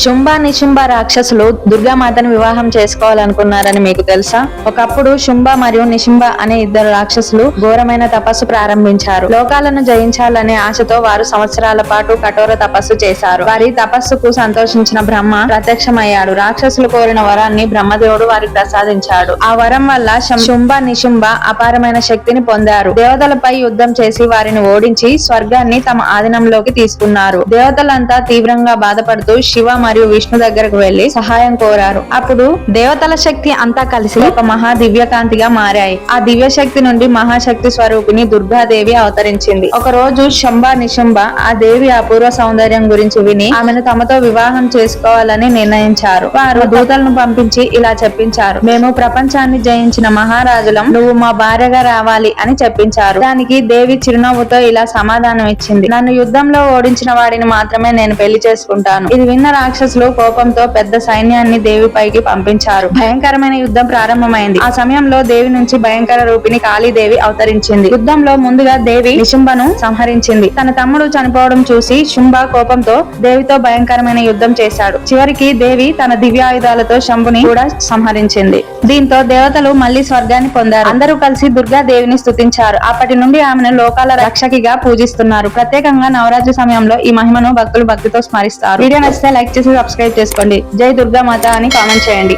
శుంభ నిశుంభ రాక్షసులు దుర్గామాతను వివాహం చేసుకోవాలనుకున్నారని మీకు తెలుసా? ఒకప్పుడు శుంభ మరియు నిశుంభ అనే ఇద్దరు రాక్షసులు ఘోరమైన తపస్సు ప్రారంభించారు. లోకాలను జయించాలనే ఆశతో వారు సంవత్సరాల పాటు కఠోర తపస్సు చేశారు. వారి తపస్సుకు సంతోషించిన బ్రహ్మ ప్రత్యక్షమయ్యాడు. రాక్షసులు కోరిన వరాన్ని బ్రహ్మదేవుడు వారికి ప్రసాదించాడు. ఆ వరం వల్ల శుంభ నిశుంభ అపారమైన శక్తిని పొందారు. దేవతలపై యుద్ధం చేసి వారిని ఓడించి స్వర్గాన్ని తమ ఆధీనంలోకి తీసుకున్నారు. దేవతలంతా తీవ్రంగా బాధపడుతూ శివ మరియు విష్ణు దగ్గరకు వెళ్లి సహాయం కోరారు. అప్పుడు దేవతల శక్తి అంతా కలిసి ఒక మహా దివ్యకాంతిగా మారాయి. ఆ దివ్య శక్తి నుండి మహాశక్తి స్వరూపిణి దుర్గాదేవి అవతరించింది. ఒక రోజు శంభ నిశుంభ ఆ దేవి అపూర్వ సౌందర్యం గురించి విని ఆమెను తమతో వివాహం చేసుకోవాలని నిర్ణయించారు. వారు దూతలను పంపించి ఇలా చెప్పించారు: మేము ప్రపంచాన్ని జయించిన మహారాజులం, నువ్వు మా భార్యగా రావాలి అని చెప్పించారు. దానికి దేవి చిరునవ్వుతో ఇలా సమాధానం ఇచ్చింది: నన్ను యుద్ధంలో ఓడించిన వాడిని మాత్రమే నేను పెళ్లి చేసుకుంటాను. ఇది విన్న రాక్షసులు కోపంతో పెద్ద సైన్యాన్ని దేవి పైకి పంపించారు. భయంకరమైన యుద్ధం ప్రారంభమైంది. ఆ సమయంలో దేవి నుంచి భయంకర రూపిణి కాళీదేవి అవతరించింది. యుద్ధంలో ముందుగా దేవి నిశుంభను సంహరించింది. తన తమ్ముడు చనిపోవడం చూసి శుంభ కోపంతో దేవితో భయంకరమైన యుద్ధం చేశాడు. చివరికి దేవి తన దివ్యాయుధాలతో శంభుని కూడా సంహరించింది. దీంతో దేవతలు మళ్లీ స్వర్గాన్ని పొందారు. అందరూ కలిసి దుర్గా దేవిని స్తుతించారు. అప్పటి నుండి ఆమెను లోకాల రక్షకిగా పూజిస్తున్నారు. ప్రత్యేకంగా నవరాత్రి సమయంలో ఈ మహిమను భక్తులు భక్తితో స్మరిస్తారు. వీడియో నచ్చితే లైక్ చేసి సబ్స్క్రైబ్ చేసుకోండి. జై దుర్గా మాత అని కామెంట్ చేయండి.